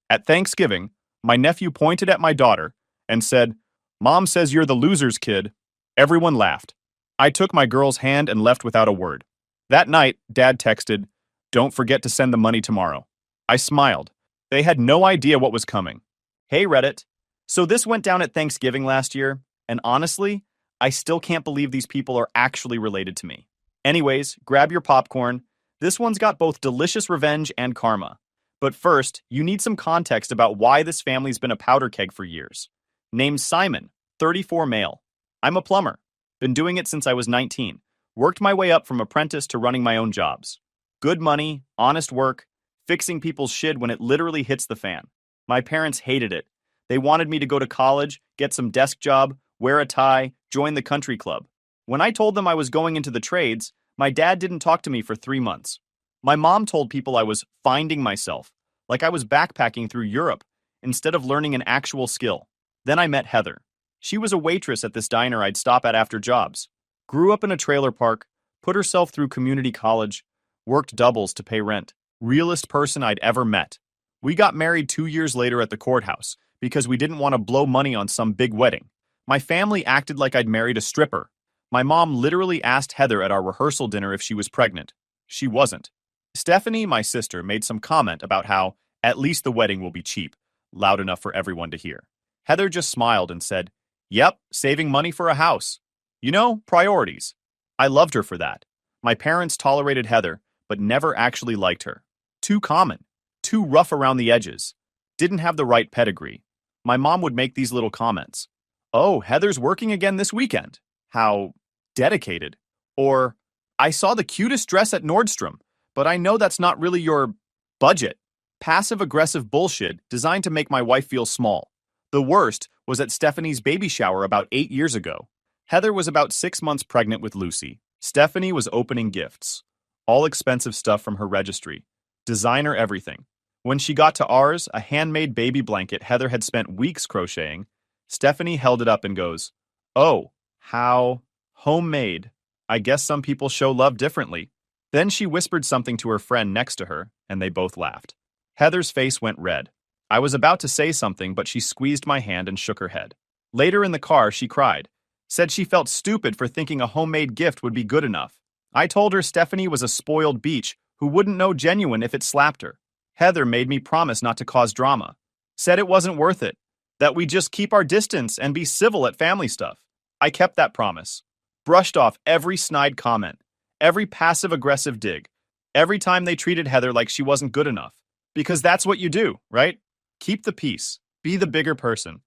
At Thanksgiving, my nephew pointed at my daughter and said, "Mom says you're the loser's kid." Everyone laughed. I took my girl's hand and left without a word. That night, Dad texted, "Don't forget to send the money tomorrow." I smiled. They had no idea what was coming. Hey Reddit. So this went down at Thanksgiving last year, and honestly, I still can't believe these people are actually related to me. Anyways, grab your popcorn. This one's got both delicious revenge and karma. But first, you need some context about why this family's been a powder keg for years. Named Simon, 34 male. I'm a plumber. Been doing it since I was 19. Worked my way up from apprentice to running my own jobs. Good money, honest work, fixing people's shit when it literally hits the fan. My parents hated it. They wanted me to go to college, get some desk job, wear a tie, join the country club. When I told them I was going into the trades, my dad didn't talk to me for 3 months. My mom told people I was finding myself, like I was backpacking through Europe, instead of learning an actual skill. Then I met Heather. She was a waitress at this diner I'd stop at after jobs. Grew up in a trailer park, put herself through community college, worked doubles to pay rent. Realest person I'd ever met. We got married 2 years later at the courthouse because we didn't want to blow money on some big wedding. My family acted like I'd married a stripper. My mom literally asked Heather at our rehearsal dinner if she was pregnant. She wasn't. Stephanie, my sister, made some comment about how, at least the wedding will be cheap, loud enough for everyone to hear. Heather just smiled and said, "Yep, saving money for a house. You know, priorities." I loved her for that. My parents tolerated Heather, but never actually liked her. Too common. Too rough around the edges. Didn't have the right pedigree. My mom would make these little comments. "Oh, Heather's working again this weekend. How dedicated." Or, "I saw the cutest dress at Nordstrom, but I know that's not really your budget." Passive-aggressive bullshit designed to make my wife feel small. The worst was at Stephanie's baby shower about 8 years ago. Heather was about 6 months pregnant with Lucy. Stephanie was opening gifts. All expensive stuff from her registry. Designer everything. When she got to ours, a handmade baby blanket Heather had spent weeks crocheting, Stephanie held it up and goes, "Oh, how homemade. I guess some people show love differently." Then she whispered something to her friend next to her, and they both laughed. Heather's face went red. I was about to say something, but she squeezed my hand and shook her head. Later in the car, she cried. Said she felt stupid for thinking a homemade gift would be good enough. I told her Stephanie was a spoiled beach who wouldn't know genuine if it slapped her. Heather made me promise not to cause drama. Said it wasn't worth it. That we just keep our distance and be civil at family stuff. I kept that promise. Brushed off every snide comment. Every passive-aggressive dig. Every time they treated Heather like she wasn't good enough. Because that's what you do, right? Keep the peace. Be the bigger person.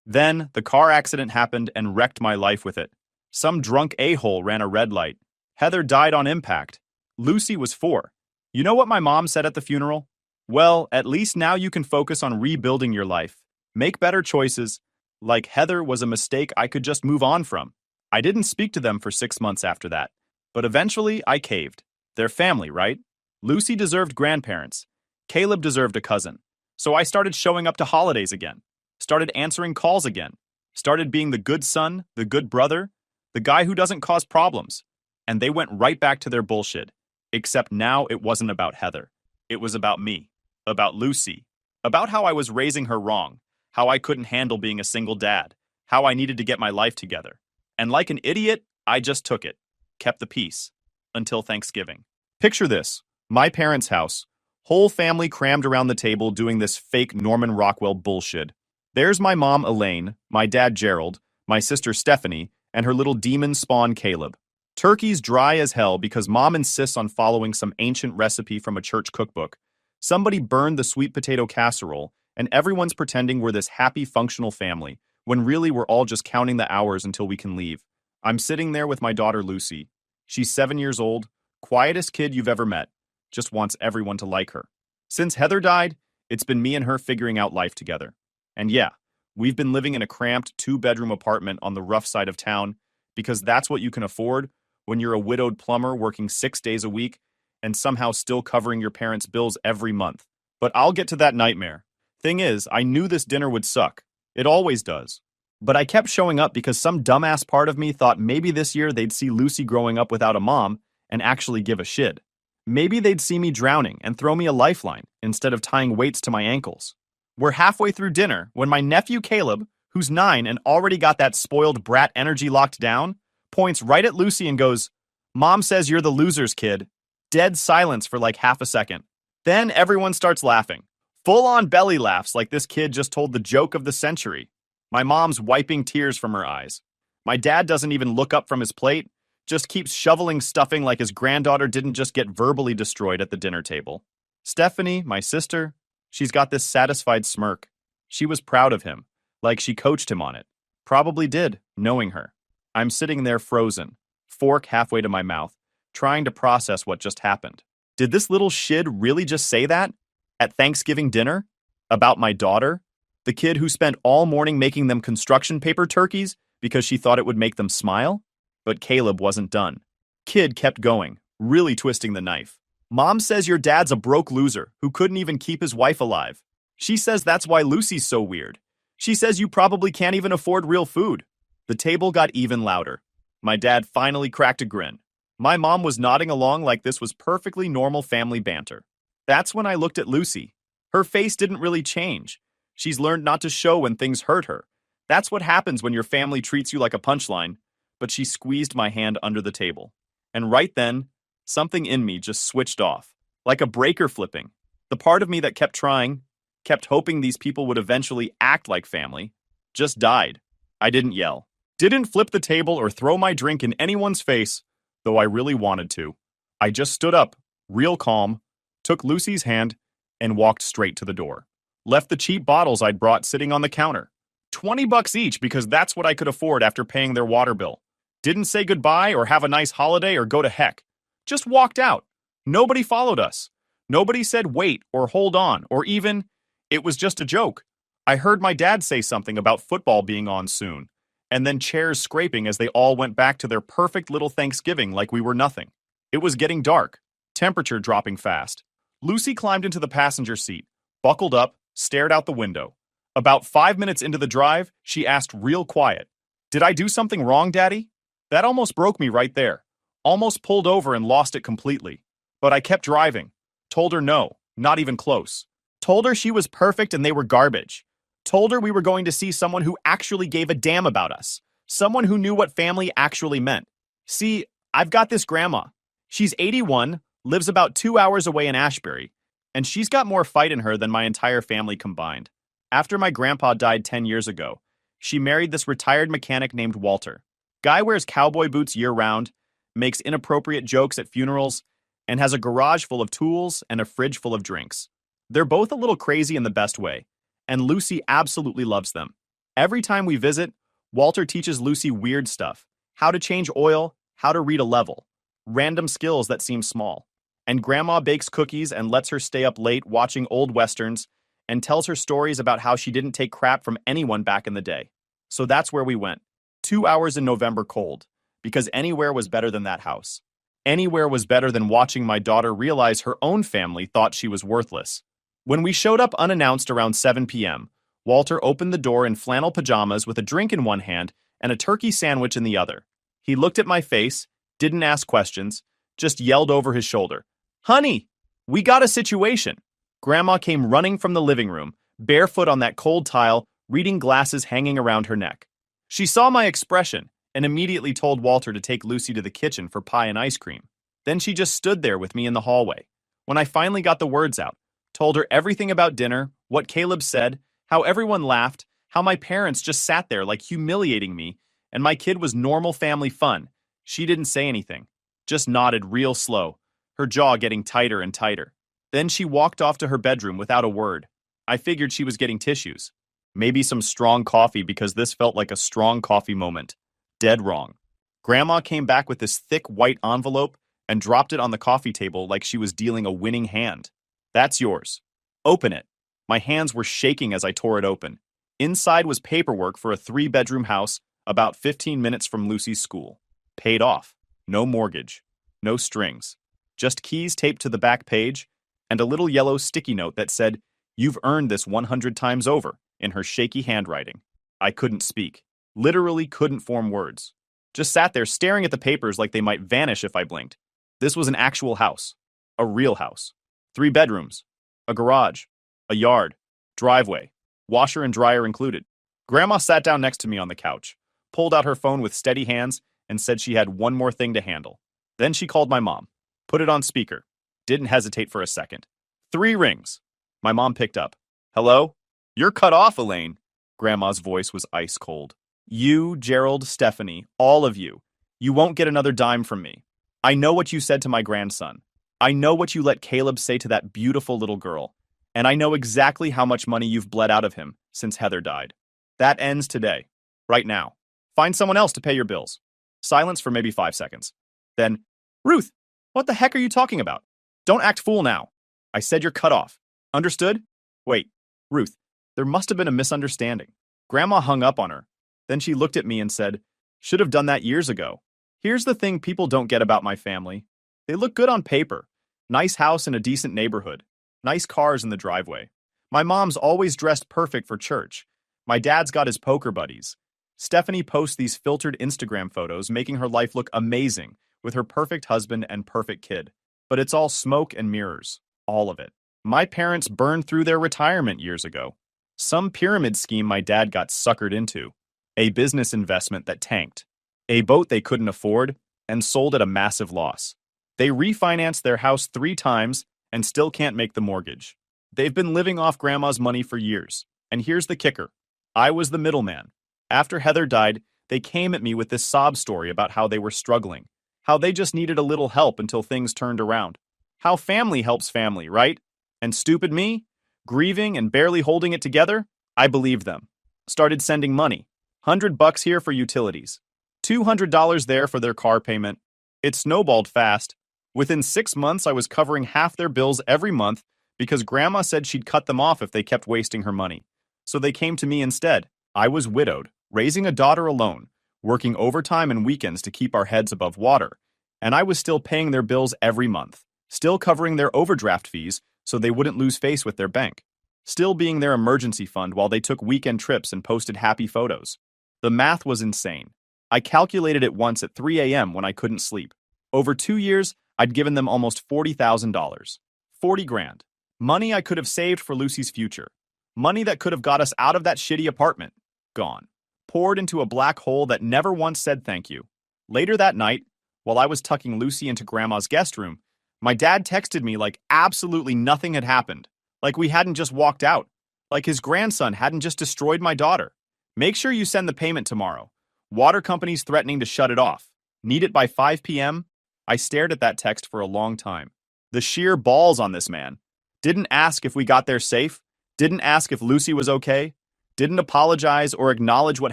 Then, the car accident happened and wrecked my life with it. Some drunk a-hole ran a red light. Heather died on impact. Lucy was 4. You know what my mom said at the funeral? Well, at least now you can focus on rebuilding your life. Make better choices. Like Heather was a mistake I could just move on from. I didn't speak to them for 6 months after that. But eventually, I caved. They're family, right? Lucy deserved grandparents. Caleb deserved a cousin. So I started showing up to holidays again. Started answering calls again. Started being the good son, the good brother, the guy who doesn't cause problems. And they went right back to their bullshit. Except now it wasn't about Heather. It was about me. About Lucy. About how I was raising her wrong. How I couldn't handle being a single dad. How I needed to get my life together. And like an idiot, I just took it. Kept the peace. Until Thanksgiving. Picture this. My parents' house. Whole family crammed around the table doing this fake Norman Rockwell bullshit. There's my mom, Elaine, my dad, Gerald, my sister, Stephanie, and her little demon spawn, Caleb. Turkey's dry as hell because mom insists on following some ancient recipe from a church cookbook. Somebody burned the sweet potato casserole, and everyone's pretending we're this happy, functional family, when really we're all just counting the hours until we can leave. I'm sitting there with my daughter, Lucy. She's 7 years old, quietest kid you've ever met. Just wants everyone to like her. Since Heather died, it's been me and her figuring out life together. And yeah, we've been living in a cramped 2-bedroom apartment on the rough side of town because that's what you can afford when you're a widowed plumber working 6 days a week and somehow still covering your parents' bills every month. But I'll get to that nightmare. Thing is, I knew this dinner would suck. It always does. But I kept showing up because some dumbass part of me thought maybe this year they'd see Lucy growing up without a mom and actually give a shit. Maybe they'd see me drowning and throw me a lifeline instead of tying weights to my ankles. We're halfway through dinner when my nephew Caleb, who's 9 and already got that spoiled brat energy locked down, points right at Lucy and goes, "Mom says you're the loser's kid." Dead silence for like half a second. Then everyone starts laughing. Full on belly laughs like this kid just told the joke of the century. My mom's wiping tears from her eyes. My dad doesn't even look up from his plate, just keeps shoveling stuffing like his granddaughter didn't just get verbally destroyed at the dinner table. Stephanie, my sister, she's got this satisfied smirk. She was proud of him, like she coached him on it. Probably did, knowing her. I'm sitting there frozen, fork halfway to my mouth, trying to process what just happened. Did this little shid really just say that? At Thanksgiving dinner? About my daughter? The kid who spent all morning making them construction paper turkeys because she thought it would make them smile? But Caleb wasn't done. Kid kept going, really twisting the knife. Mom says your dad's a broke loser who couldn't even keep his wife alive. She says that's why Lucy's so weird. She says you probably can't even afford real food. The table got even louder. My dad finally cracked a grin. My mom was nodding along like this was perfectly normal family banter. That's when I looked at Lucy. Her face didn't really change. She's learned not to show when things hurt her. That's what happens when your family treats you like a punchline. But she squeezed my hand under the table. And right then, something in me just switched off, like a breaker flipping. The part of me that kept trying, kept hoping these people would eventually act like family, just died. I didn't yell, didn't flip the table or throw my drink in anyone's face, though I really wanted to. I just stood up, real calm, took Lucy's hand, and walked straight to the door. Left the cheap bottles I'd brought sitting on the counter. $20 each because that's what I could afford after paying their water bill. Didn't say goodbye or have a nice holiday or go to heck. Just walked out. Nobody followed us. Nobody said wait or hold on or even, it was just a joke. I heard my dad say something about football being on soon, and then chairs scraping as they all went back to their perfect little Thanksgiving like we were nothing. It was getting dark, temperature dropping fast. Lucy climbed into the passenger seat, buckled up, stared out the window. About 5 minutes into the drive, she asked real quiet, "Did I do something wrong, Daddy?" That almost broke me right there. Almost pulled over and lost it completely. But I kept driving. Told her no, not even close. Told her she was perfect and they were garbage. Told her we were going to see someone who actually gave a damn about us. Someone who knew what family actually meant. See, I've got this grandma. She's 81, lives about 2 hours away in Ashbury, and she's got more fight in her than my entire family combined. After my grandpa died 10 years ago, she married this retired mechanic named Walter. Guy wears cowboy boots year-round, makes inappropriate jokes at funerals, and has a garage full of tools and a fridge full of drinks. They're both a little crazy in the best way, and Lucy absolutely loves them. Every time we visit, Walter teaches Lucy weird stuff, how to change oil, how to read a level, random skills that seem small. And Grandma bakes cookies and lets her stay up late watching old westerns and tells her stories about how she didn't take crap from anyone back in the day. So that's where we went. 2 hours in November cold, because anywhere was better than that house. Anywhere was better than watching my daughter realize her own family thought she was worthless. When we showed up unannounced around 7 p.m., Walter opened the door in flannel pajamas with a drink in one hand and a turkey sandwich in the other. He looked at my face, didn't ask questions, just yelled over his shoulder, "Honey, we got a situation." Grandma came running from the living room, barefoot on that cold tile, reading glasses hanging around her neck. She saw my expression and immediately told Walter to take Lucy to the kitchen for pie and ice cream. Then she just stood there with me in the hallway. When I finally got the words out, told her everything about dinner, what Caleb said, how everyone laughed, how my parents just sat there like humiliating me, and my kid was normal family fun. She didn't say anything, just nodded real slow, her jaw getting tighter and tighter. Then she walked off to her bedroom without a word. I figured she was getting tissues. Maybe some strong coffee because this felt like a strong coffee moment. Dead wrong. Grandma came back with this thick white envelope and dropped it on the coffee table like she was dealing a winning hand. "That's yours. Open it." My hands were shaking as I tore it open. Inside was paperwork for a 3-bedroom house about 15 minutes from Lucy's school. Paid off. No mortgage. No strings. Just keys taped to the back page and a little yellow sticky note that said, "You've earned this 100 times over," in her shaky handwriting. I couldn't speak. Literally couldn't form words. Just sat there staring at the papers like they might vanish if I blinked. This was an actual house. A real house. 3 bedrooms. A garage. A yard. driveway, washer and dryer included. Grandma sat down next to me on the couch, pulled out her phone with steady hands, and said she had one more thing to handle. Then she called my mom, put it on speaker, didn't hesitate for a second. 3 rings. My mom picked up. Hello? You're cut off, Elaine. Grandma's voice was ice cold. You, Gerald, Stephanie, all of you. You won't get another dime from me. I know what you said to my grandson. I know what you let Caleb say to that beautiful little girl. And I know exactly how much money you've bled out of him since Heather died. That ends today. Right now. Find someone else to pay your bills. Silence for maybe 5 seconds. Then, Ruth, what the heck are you talking about? Don't act fool now. I said you're cut off. Understood? Wait, Ruth, there must have been a misunderstanding. Grandma hung up on her. Then she looked at me and said, should have done that years ago. Here's the thing people don't get about my family. They look good on paper. Nice house in a decent neighborhood. Nice cars in the driveway. My mom's always dressed perfect for church. My dad's got his poker buddies. Stephanie posts these filtered Instagram photos making her life look amazing with her perfect husband and perfect kid. But it's all smoke and mirrors. All of it. My parents burned through their retirement years ago. Some pyramid scheme my dad got suckered into. A business investment that tanked. A boat they couldn't afford and sold at a massive loss. They refinanced their house 3 times and still can't make the mortgage. They've been living off grandma's money for years. And here's the kicker. I was the middleman. After Heather died, they came at me with this sob story about how they were struggling. How they just needed a little help until things turned around. How family helps family, right? And stupid me, grieving and barely holding it together, I believed them. Started sending money. $100 here for utilities. $200 there for their car payment. It snowballed fast. Within 6 months, I was covering half their bills every month because Grandma said she'd cut them off if they kept wasting her money. So they came to me instead. I was widowed, raising a daughter alone, working overtime and weekends to keep our heads above water, and I was still paying their bills every month, still covering their overdraft fees so they wouldn't lose face with their bank, still being their emergency fund while they took weekend trips and posted happy photos. The math was insane. I calculated it once at 3 a.m. when I couldn't sleep. Over 2 years, I'd given them almost $40,000. 40 grand. Money I could have saved for Lucy's future. Money that could have got us out of that shitty apartment. Gone. Poured into a black hole that never once said thank you. Later that night, while I was tucking Lucy into Grandma's guest room, my dad texted me like absolutely nothing had happened. Like we hadn't just walked out. Like his grandson hadn't just destroyed my daughter. Make sure you send the payment tomorrow. Water company's threatening to shut it off. Need it by 5 p.m.? I stared at that text for a long time. The sheer balls on this man. Didn't ask if we got there safe. Didn't ask if Lucy was okay. Didn't apologize or acknowledge what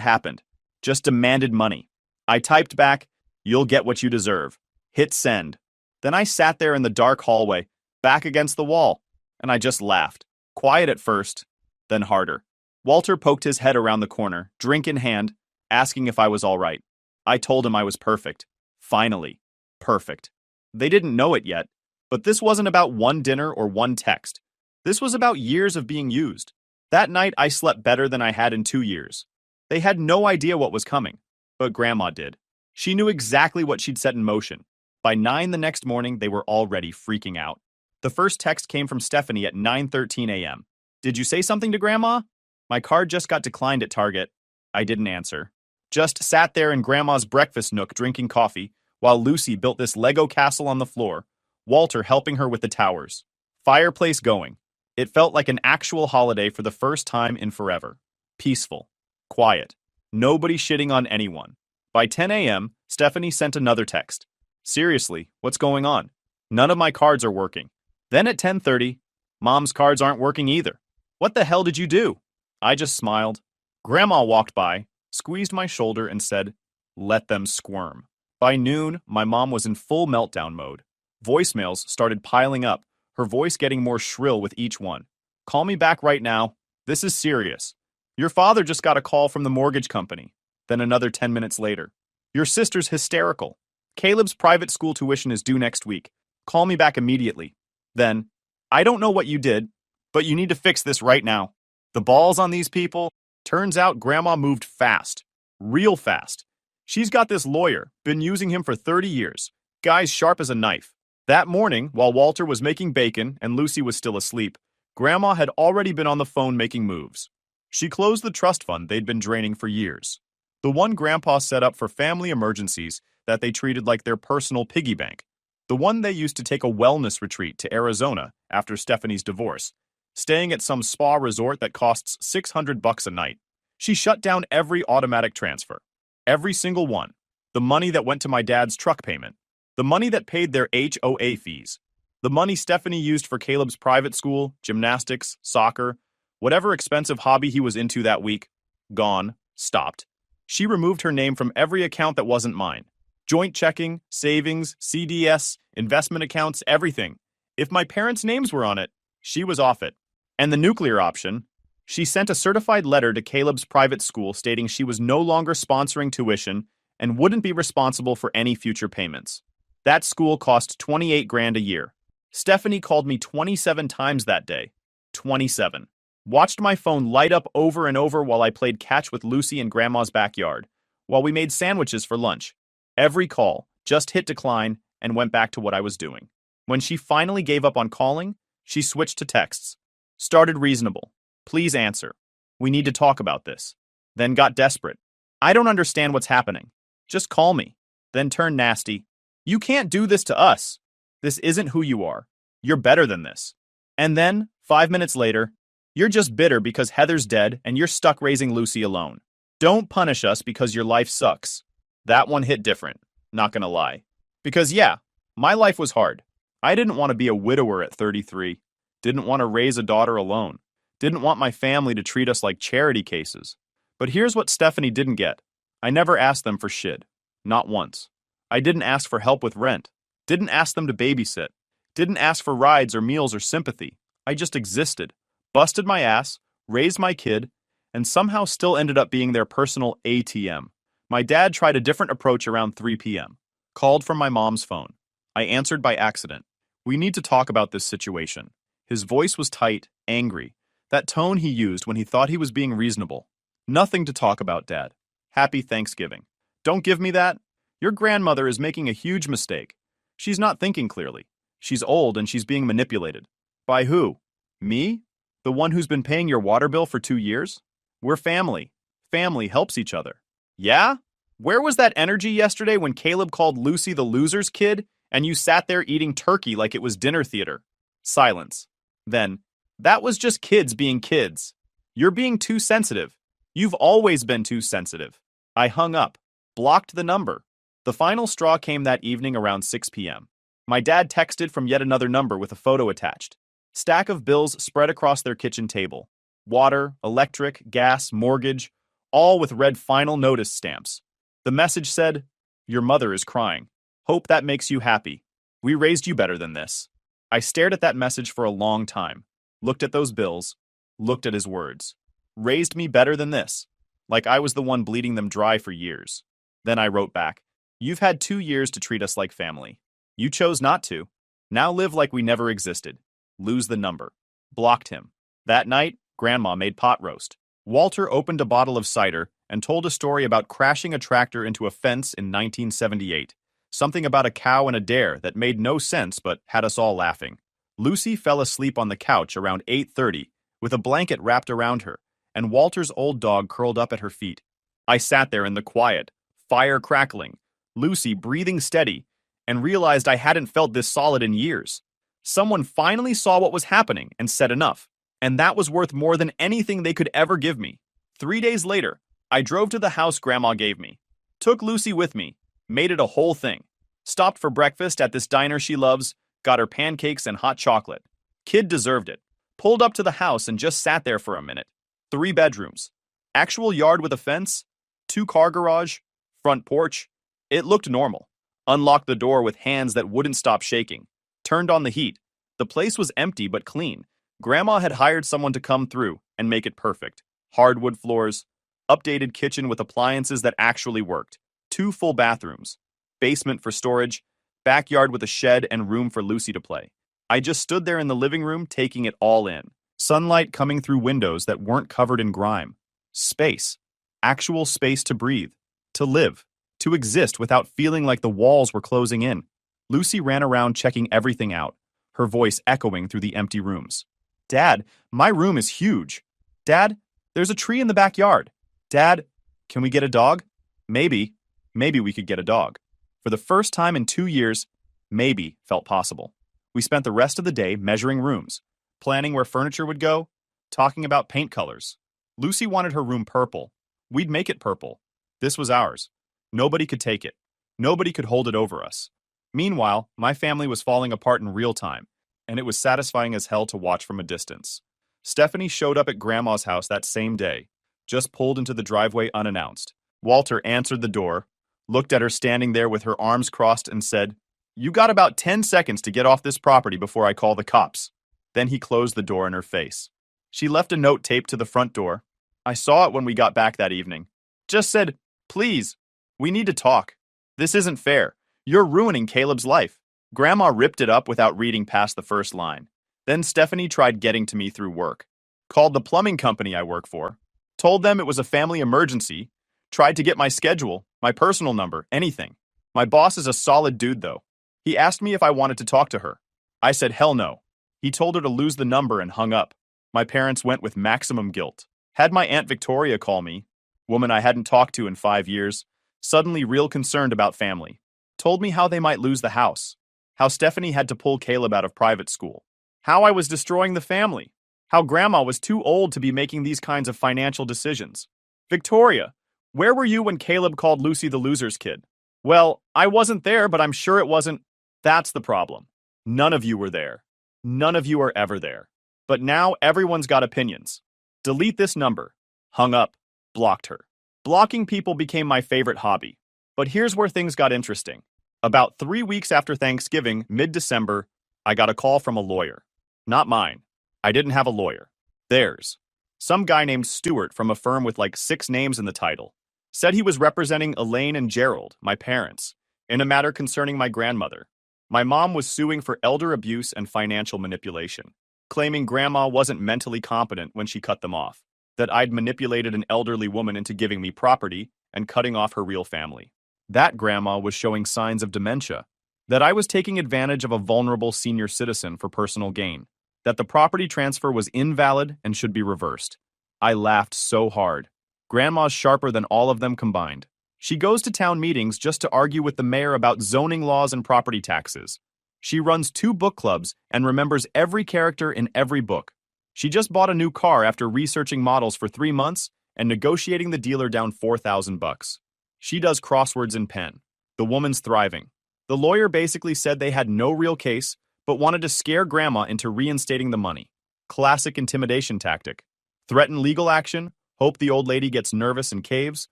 happened. Just demanded money. I typed back, "You'll get what you deserve." Hit send. Then I sat there in the dark hallway, back against the wall, and I just laughed. Quiet at first, then harder. Walter poked his head around the corner, drink in hand, asking if I was all right. I told him I was perfect. Finally. Perfect. They didn't know it yet, but this wasn't about one dinner or one text. This was about years of being used. That night, I slept better than I had in 2 years. They had no idea what was coming, but Grandma did. She knew exactly what she'd set in motion. By 9 the next morning, they were already freaking out. The first text came from Stephanie at 9:13 a.m. "Did you say something to Grandma? My card just got declined at Target." I didn't answer. Just sat there in Grandma's breakfast nook drinking coffee, while Lucy built this Lego castle on the floor, Walter helping her with the towers. Fireplace going. It felt like an actual holiday for the first time in forever. Peaceful. Quiet. Nobody shitting on anyone. By 10 a.m., Stephanie sent another text. "Seriously, what's going on? None of my cards are working." Then at 10:30, "Mom's cards aren't working either. What the hell did you do?" I just smiled. Grandma walked by, squeezed my shoulder, and said, "Let them squirm." By noon, my mom was in full meltdown mode. Voicemails started piling up, her voice getting more shrill with each one. "Call me back right now. This is serious. Your father just got a call from the mortgage company." Then another 10 minutes later. "Your sister's hysterical. Caleb's private school tuition is due next week. Call me back immediately." Then, "I don't know what you did, but you need to fix this right now." The balls on these people. Turns out Grandma moved fast. Real fast. She's got this lawyer, been using him for 30 years. Guy's sharp as a knife. That morning, while Walter was making bacon and Lucy was still asleep, Grandma had already been on the phone making moves. She closed the trust fund they'd been draining for years. The one Grandpa set up for family emergencies that they treated like their personal piggy bank. The one they used to take a wellness retreat to Arizona after Stephanie's divorce, staying at some spa resort that costs $600 a night. She shut down every automatic transfer. Every single one. The money that went to my dad's truck payment. The money that paid their HOA fees. The money Stephanie used for Caleb's private school, gymnastics, soccer, whatever expensive hobby he was into that week. Gone. Stopped. She removed her name from every account that wasn't mine. Joint checking, savings, CDS, investment accounts, everything. If my parents' names were on it, she was off it. And the nuclear option, she sent a certified letter to Caleb's private school stating she was no longer sponsoring tuition and wouldn't be responsible for any future payments. That school cost $28,000 a year. Stephanie called me 27 times that day. 27. Watched my phone light up over and over while I played catch with Lucy in Grandma's backyard, while we made sandwiches for lunch. Every call just hit decline and went back to what I was doing. When she finally gave up on calling, she switched to texts. Started reasonable. Please answer. We need to talk about this. Then got desperate. I don't understand what's happening. Just call me. Then turned nasty. You can't do this to us. This isn't who you are. You're better than this. And then, 5 minutes later, you're just bitter because Heather's dead and you're stuck raising Lucy alone. Don't punish us because your life sucks. That one hit different, not gonna lie. Because yeah, my life was hard. I didn't want to be a widower at 33. Didn't want to raise a daughter alone. Didn't want my family to treat us like charity cases. But here's what Stephanie didn't get. I never asked them for shit. Not once. I didn't ask for help with rent. Didn't ask them to babysit. Didn't ask for rides or meals or sympathy. I just existed. Busted my ass, raised my kid, and somehow still ended up being their personal ATM. My dad tried a different approach around 3 p.m. Called from my mom's phone. I answered by accident. We need to talk about this situation. His voice was tight, angry. That tone he used when he thought he was being reasonable. Nothing to talk about, Dad. Happy Thanksgiving. Don't give me that. Your grandmother is making a huge mistake. She's not thinking clearly. She's old and she's being manipulated. By who? Me? The one who's been paying your water bill for 2 years? We're family. Family helps each other. Yeah? Where was that energy yesterday when Caleb called Lucy the loser's kid and you sat there eating turkey like it was dinner theater? Silence. Then, that was just kids being kids. You're being too sensitive. You've always been too sensitive. I hung up. Blocked the number. The final straw came that evening around 6 p.m. My dad texted from yet another number with a photo attached. Stack of bills spread across their kitchen table. Water, electric, gas, mortgage, all with red final notice stamps. The message said, "Your mother is crying. Hope that makes you happy. We raised you better than this." I stared at that message for a long time. Looked at those bills. Looked at his words. Raised me better than this. Like I was the one bleeding them dry for years. Then I wrote back, "You've had 2 years to treat us like family. You chose not to. Now live like we never existed. Lose the number." Blocked him. That night, Grandma made pot roast. Walter opened a bottle of cider and told a story about crashing a tractor into a fence in 1978. Something about a cow and a dare that made no sense but had us all laughing. Lucy fell asleep on the couch around 8:30 with a blanket wrapped around her, and Walter's old dog curled up at her feet. I sat there in the quiet, fire crackling, Lucy breathing steady, and realized I hadn't felt this solid in years. Someone finally saw what was happening and said enough, and that was worth more than anything they could ever give me. 3 days later, I drove to the house Grandma gave me, took Lucy with me, made it a whole thing, stopped for breakfast at this diner she loves, got her pancakes and hot chocolate. Kid deserved it. Pulled up to the house and just sat there for a minute. 3 bedrooms. Actual yard with a fence, 2-car garage, front porch. It looked normal. Unlocked the door with hands that wouldn't stop shaking. Turned on the heat. The place was empty but clean. Grandma had hired someone to come through and make it perfect. Hardwood floors, updated kitchen with appliances that actually worked, 2 full bathrooms, basement for storage, backyard with a shed and room for Lucy to play. I just stood there in the living room taking it all in. Sunlight coming through windows that weren't covered in grime. Space. Actual space to breathe, to live, to exist without feeling like the walls were closing in. Lucy ran around checking everything out, her voice echoing through the empty rooms. Dad, my room is huge. Dad, there's a tree in the backyard. Dad, can we get a dog? Maybe, maybe we could get a dog. For the first time in 2 years, maybe felt possible. We spent the rest of the day measuring rooms, planning where furniture would go, talking about paint colors. Lucy wanted her room purple. We'd make it purple. This was ours. Nobody could take it. Nobody could hold it over us. Meanwhile, my family was falling apart in real time, and it was satisfying as hell to watch from a distance. Stephanie showed up at Grandma's house that same day, just pulled into the driveway unannounced. Walter answered the door, looked at her standing there with her arms crossed, and said, "You got about 10 seconds to get off this property before I call the cops." Then he closed the door in her face. She left a note taped to the front door. I saw it when we got back that evening. Just said, "Please, we need to talk. This isn't fair. You're ruining Caleb's life." Grandma ripped it up without reading past the first line. Then Stephanie tried getting to me through work. Called the plumbing company I work for. Told them it was a family emergency. Tried to get my schedule, my personal number, anything. My boss is a solid dude, though. He asked me if I wanted to talk to her. I said hell no. He told her to lose the number and hung up. My parents went with maximum guilt. Had my Aunt Victoria call me, woman I hadn't talked to in 5 years, suddenly real concerned about family. Told me how they might lose the house. How Stephanie had to pull Caleb out of private school. How I was destroying the family. How Grandma was too old to be making these kinds of financial decisions. Victoria, where were you when Caleb called Lucy the loser's kid? Well, I wasn't there, but I'm sure it wasn't. That's the problem. None of you were there. None of you are ever there. But now everyone's got opinions. Delete this number. Hung up. Blocked her. Blocking people became my favorite hobby. But here's where things got interesting. About 3 weeks after Thanksgiving, mid-December, I got a call from a lawyer. Not mine. I didn't have a lawyer. Theirs. Some guy named Stewart from a firm with like 6 names in the title. Said he was representing Elaine and Gerald, my parents, in a matter concerning my grandmother. My mom was suing for elder abuse and financial manipulation, claiming Grandma wasn't mentally competent when she cut them off, that I'd manipulated an elderly woman into giving me property and cutting off her real family. That Grandma was showing signs of dementia, that I was taking advantage of a vulnerable senior citizen for personal gain, that the property transfer was invalid and should be reversed. I laughed so hard. Grandma's sharper than all of them combined. She goes to town meetings just to argue with the mayor about zoning laws and property taxes. She runs 2 book clubs and remembers every character in every book. She just bought a new car after researching models for 3 months and negotiating the dealer down $4,000. She does crosswords in pen. The woman's thriving. The lawyer basically said they had no real case, but wanted to scare Grandma into reinstating the money. Classic intimidation tactic. Threaten legal action, hope the old lady gets nervous and caves,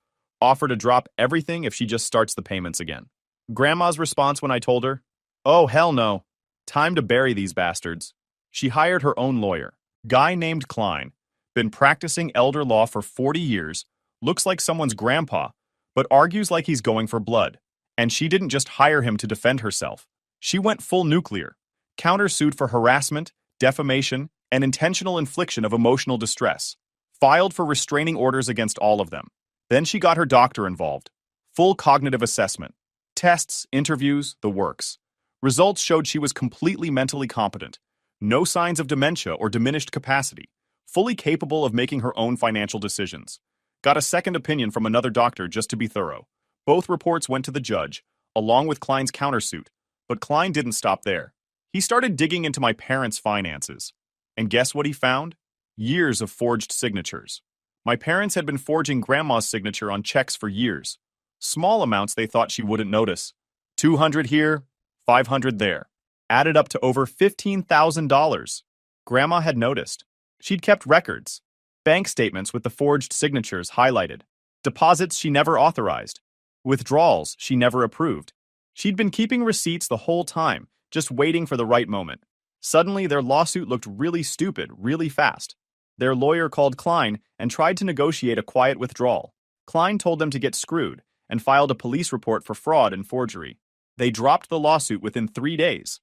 offer to drop everything if she just starts the payments again. Grandma's response when I told her, "Oh, hell no. Time to bury these bastards." She hired her own lawyer, guy named Klein, been practicing elder law for 40 years, looks like someone's grandpa, but argues like he's going for blood. And she didn't just hire him to defend herself. She went full nuclear, countersued for harassment, defamation, and intentional infliction of emotional distress, filed for restraining orders against all of them. Then she got her doctor involved. Full cognitive assessment. Tests, interviews, the works. Results showed she was completely mentally competent. No signs of dementia or diminished capacity. Fully capable of making her own financial decisions. Got a second opinion from another doctor just to be thorough. Both reports went to the judge, along with Klein's countersuit. But Klein didn't stop there. He started digging into my parents' finances. And guess what he found? Years of forged signatures. My parents had been forging Grandma's signature on checks for years. Small amounts they thought she wouldn't notice. 200 here, 500 there. Added up to over $15,000. Grandma had noticed. She'd kept records. Bank statements with the forged signatures highlighted. Deposits she never authorized. Withdrawals she never approved. She'd been keeping receipts the whole time, just waiting for the right moment. Suddenly, their lawsuit looked really stupid, really fast. Their lawyer called Klein and tried to negotiate a quiet withdrawal. Klein told them to get screwed and filed a police report for fraud and forgery. They dropped the lawsuit within 3 days.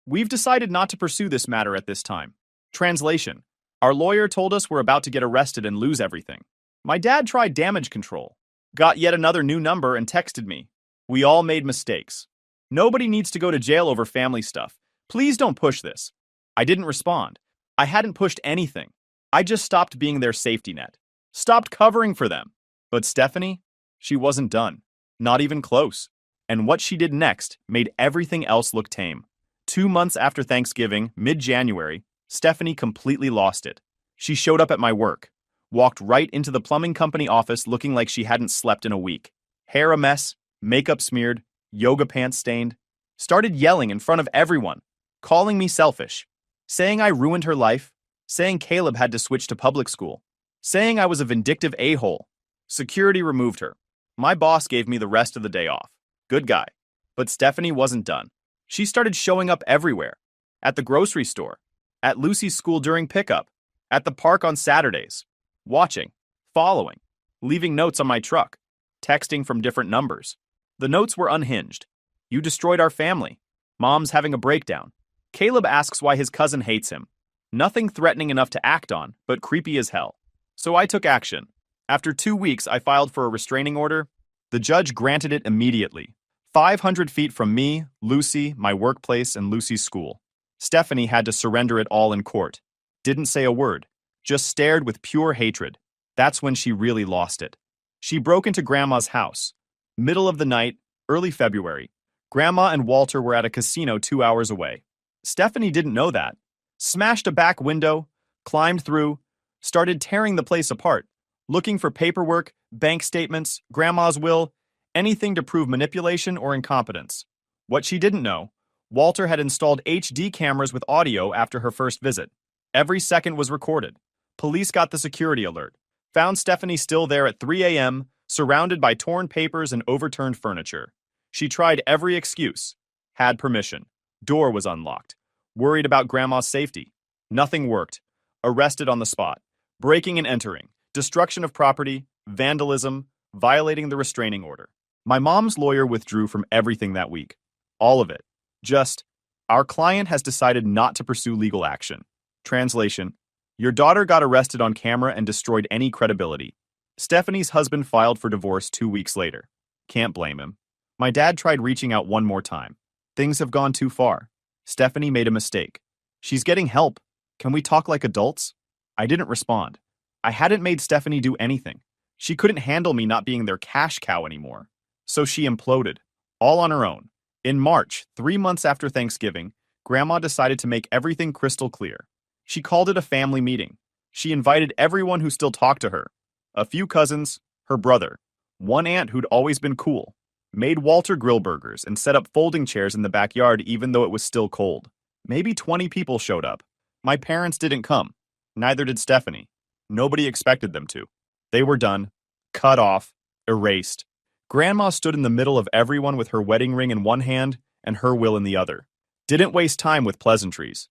We've decided not to pursue this matter at this time. Translation: our lawyer told us we're about to get arrested and lose everything. My dad tried damage control, got yet another new number and texted me. We all made mistakes. Nobody needs to go to jail over family stuff. Please don't push this. I didn't respond. I hadn't pushed anything. I just stopped being their safety net. Stopped covering for them. But Stephanie? She wasn't done. Not even close. And what she did next made everything else look tame. 2 months after Thanksgiving, mid-January, Stephanie completely lost it. She showed up at my work, walked right into the plumbing company office looking like she hadn't slept in a week. Hair a mess, makeup smeared, yoga pants stained. Started yelling in front of everyone, calling me selfish, saying I ruined her life, saying Caleb had to switch to public school, saying I was a vindictive a-hole. Security removed her. My boss gave me the rest of the day off. Good guy. But Stephanie wasn't done. She started showing up everywhere. At the grocery store, at Lucy's school during pickup, at the park on Saturdays, watching, following, leaving notes on my truck, texting from different numbers. The notes were unhinged. You destroyed our family. Mom's having a breakdown. Caleb asks why his cousin hates him. Nothing threatening enough to act on, but creepy as hell. So I took action. After 2 weeks, I filed for a restraining order. The judge granted it immediately. 500 feet from me, Lucy, my workplace, and Lucy's school. Stephanie had to surrender it all in court. Didn't say a word. Just stared with pure hatred. That's when she really lost it. She broke into Grandma's house. Middle of the night, early February. Grandma and Walter were at a casino 2 hours away. Stephanie didn't know that. Smashed a back window, climbed through, started tearing the place apart, looking for paperwork, bank statements, Grandma's will, anything to prove manipulation or incompetence. What she didn't know, Walter had installed HD cameras with audio after her first visit. Every second was recorded. Police got the security alert. Found Stephanie still there at 3 a.m., surrounded by torn papers and overturned furniture. She tried every excuse. Had permission. Door was unlocked. Worried about Grandma's safety. Nothing worked. Arrested on the spot. Breaking and entering. Destruction of property. Vandalism. Violating the restraining order. My mom's lawyer withdrew from everything that week. All of it. Just, our client has decided not to pursue legal action. Translation, your daughter got arrested on camera and destroyed any credibility. Stephanie's husband filed for divorce 2 weeks later. Can't blame him. My dad tried reaching out one more time. Things have gone too far. Stephanie made a mistake. She's getting help. Can we talk like adults? I didn't respond. I hadn't made Stephanie do anything. She couldn't handle me not being their cash cow anymore. So she imploded, all on her own. In March, 3 months after Thanksgiving, Grandma decided to make everything crystal clear. She called it a family meeting. She invited everyone who still talked to her. A few cousins, her brother, one aunt who'd always been cool, made Walter grill burgers and set up folding chairs in the backyard even though it was still cold. Maybe 20 people showed up. My parents didn't come. Neither did Stephanie. Nobody expected them to. They were done, cut off, erased. Grandma stood in the middle of everyone with her wedding ring in one hand and her will in the other. Didn't waste time with pleasantries.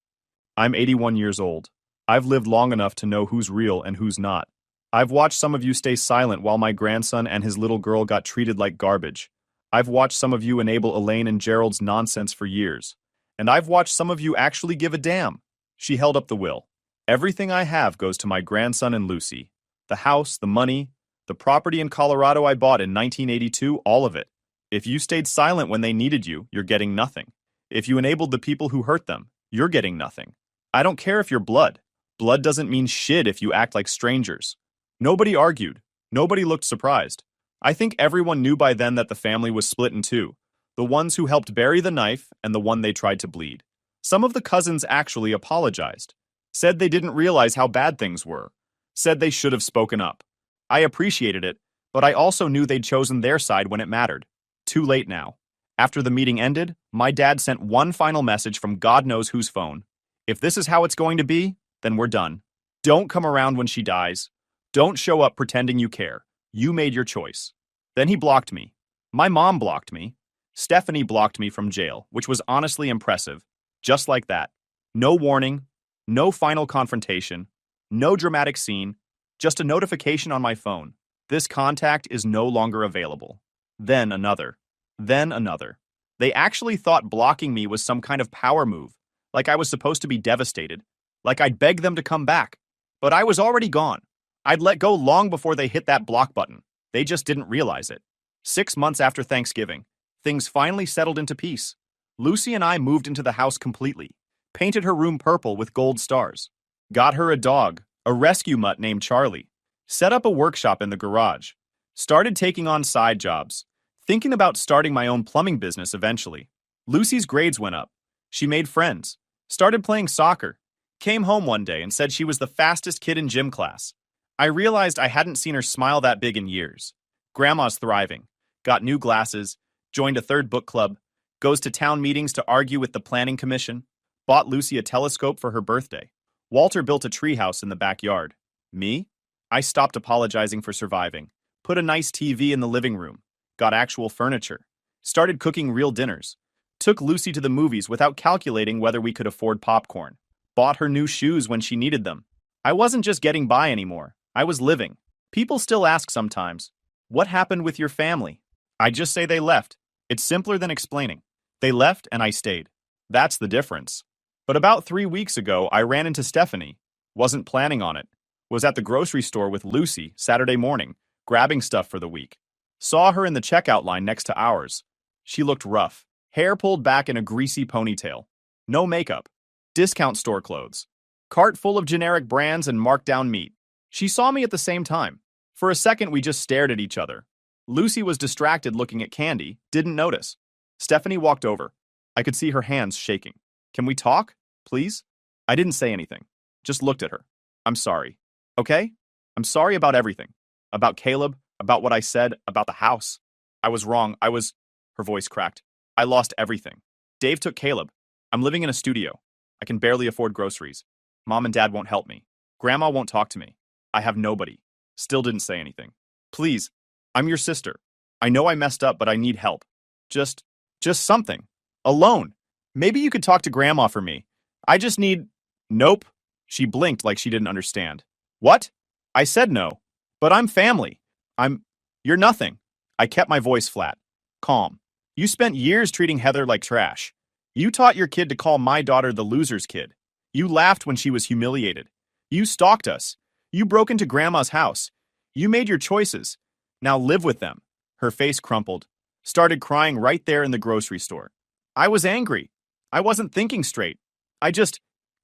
I'm 81 years old. I've lived long enough to know who's real and who's not. I've watched some of you stay silent while my grandson and his little girl got treated like garbage. I've watched some of you enable Elaine and Gerald's nonsense for years. And I've watched some of you actually give a damn. She held up the will. Everything I have goes to my grandson and Lucy. The house, the money, the property in Colorado I bought in 1982, all of it. If you stayed silent when they needed you, you're getting nothing. If you enabled the people who hurt them, you're getting nothing. I don't care if you're blood. Blood doesn't mean shit if you act like strangers. Nobody argued. Nobody looked surprised. I think everyone knew by then that the family was split in two. The ones who helped bury the knife and the one they tried to bleed. Some of the cousins actually apologized. Said they didn't realize how bad things were. Said they should have spoken up. I appreciated it, but I also knew they'd chosen their side when it mattered. Too late now. After the meeting ended, my dad sent one final message from God knows whose phone. If this is how it's going to be, then we're done. Don't come around when she dies. Don't show up pretending you care. You made your choice. Then he blocked me. My mom blocked me. Stephanie blocked me from jail, which was honestly impressive. Just like that. No warning, no final confrontation, no dramatic scene, just a notification on my phone. This contact is no longer available. Then another. Then another. They actually thought blocking me was some kind of power move, like I was supposed to be devastated, like I'd beg them to come back. But I was already gone. I'd let go long before they hit that block button. They just didn't realize it. 6 months after Thanksgiving, things finally settled into peace. Lucy and I moved into the house completely, painted her room purple with gold stars. Got her a dog, a rescue mutt named Charlie. Set up a workshop in the garage. Started taking on side jobs. Thinking about starting my own plumbing business eventually. Lucy's grades went up. She made friends. Started playing soccer. Came home one day and said she was the fastest kid in gym class. I realized I hadn't seen her smile that big in years. Grandma's thriving. Got new glasses. Joined a third book club. Goes to town meetings to argue with the planning commission. Bought Lucy a telescope for her birthday. Walter built a treehouse in the backyard. Me? I stopped apologizing for surviving. Put a nice TV in the living room. Got actual furniture. Started cooking real dinners. Took Lucy to the movies without calculating whether we could afford popcorn. Bought her new shoes when she needed them. I wasn't just getting by anymore. I was living. People still ask sometimes, what happened with your family? I just say they left. It's simpler than explaining. They left and I stayed. That's the difference. But about 3 weeks ago, I ran into Stephanie. Wasn't planning on it. Was at the grocery store with Lucy Saturday morning, grabbing stuff for the week. Saw her in the checkout line next to ours. She looked rough. Hair pulled back in a greasy ponytail. No makeup. Discount store clothes. Cart full of generic brands and marked down meat. She saw me at the same time. For a second, we just stared at each other. Lucy was distracted looking at candy, didn't notice. Stephanie walked over. I could see her hands shaking. Can we talk, please? I didn't say anything. Just looked at her. I'm sorry. Okay? I'm sorry about everything. About Caleb, about what I said, about the house. I was wrong. Her voice cracked. I lost everything. Dave took Caleb. I'm living in a studio. I can barely afford groceries. Mom and Dad won't help me. Grandma won't talk to me. I have nobody. Still didn't say anything. Please, I'm your sister. I know I messed up, but I need help. Just something. A loan. Maybe you could talk to Grandma for me. I just need... Nope. She blinked like she didn't understand. What? I said no. But I'm family. You're nothing. I kept my voice flat. Calm. You spent years treating Heather like trash. You taught your kid to call my daughter the loser's kid. You laughed when she was humiliated. You stalked us. You broke into Grandma's house. You made your choices. Now live with them. Her face crumpled. Started crying right there in the grocery store. I was angry. I wasn't thinking straight.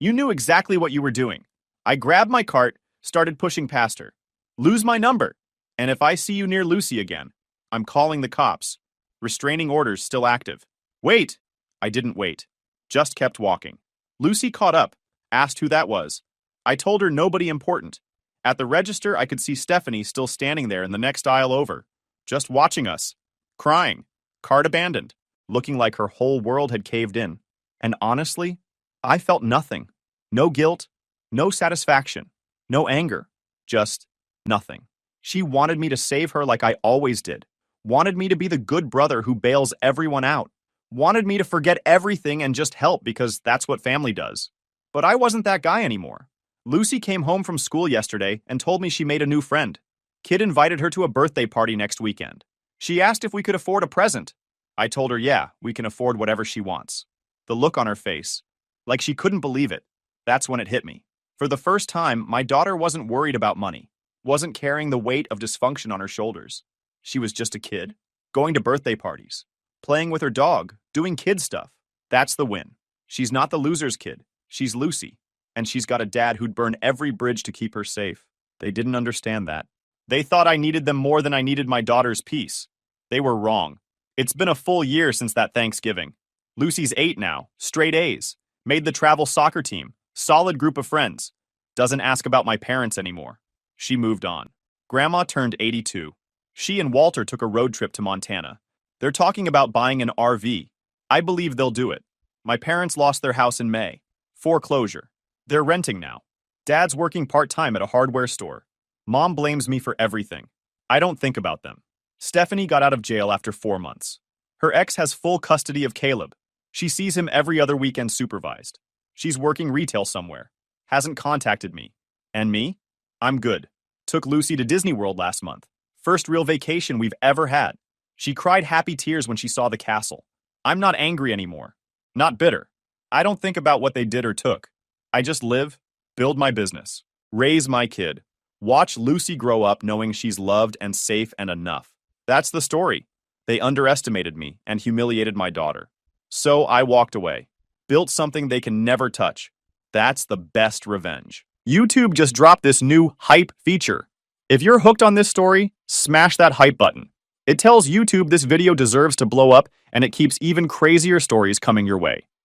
You knew exactly what you were doing. I grabbed my cart, started pushing past her. Lose my number. And if I see you near Lucy again, I'm calling the cops. Restraining orders still active. Wait! I didn't wait. Just kept walking. Lucy caught up, asked who that was. I told her nobody important. At the register, I could see Stephanie still standing there in the next aisle over, just watching us. Crying. Cart abandoned. Looking like her whole world had caved in. And honestly, I felt nothing. No guilt, no satisfaction, no anger. Just nothing. She wanted me to save her like I always did. Wanted me to be the good brother who bails everyone out. Wanted me to forget everything and just help because that's what family does. But I wasn't that guy anymore. Lucy came home from school yesterday and told me she made a new friend. Kid invited her to a birthday party next weekend. She asked if we could afford a present. I told her, yeah, we can afford whatever she wants. The look on her face, like she couldn't believe it. That's when it hit me. For the first time, my daughter wasn't worried about money, wasn't carrying the weight of dysfunction on her shoulders. She was just a kid, going to birthday parties, playing with her dog, doing kid stuff. That's the win. She's not the loser's kid. She's Lucy. And she's got a dad who'd burn every bridge to keep her safe. They didn't understand that. They thought I needed them more than I needed my daughter's peace. They were wrong. It's been a full year since that Thanksgiving. Lucy's 8 now, straight A's. Made the travel soccer team, solid group of friends. Doesn't ask about my parents anymore. She moved on. Grandma turned 82. She and Walter took a road trip to Montana. They're talking about buying an RV. I believe they'll do it. My parents lost their house in May. Foreclosure. They're renting now. Dad's working part-time at a hardware store. Mom blames me for everything. I don't think about them. Stephanie got out of jail after 4 months. Her ex has full custody of Caleb. She sees him every other weekend supervised. She's working retail somewhere. Hasn't contacted me. And me? I'm good. Took Lucy to Disney World last month. First real vacation we've ever had. She cried happy tears when she saw the castle. I'm not angry anymore. Not bitter. I don't think about what they did or took. I just live, build my business, raise my kid, watch Lucy grow up knowing she's loved and safe and enough. That's the story. They underestimated me and humiliated my daughter. So I walked away. Built something they can never touch. That's the best revenge. YouTube just dropped this new hype feature. If you're hooked on this story, smash that hype button. It tells YouTube this video deserves to blow up, and it keeps even crazier stories coming your way.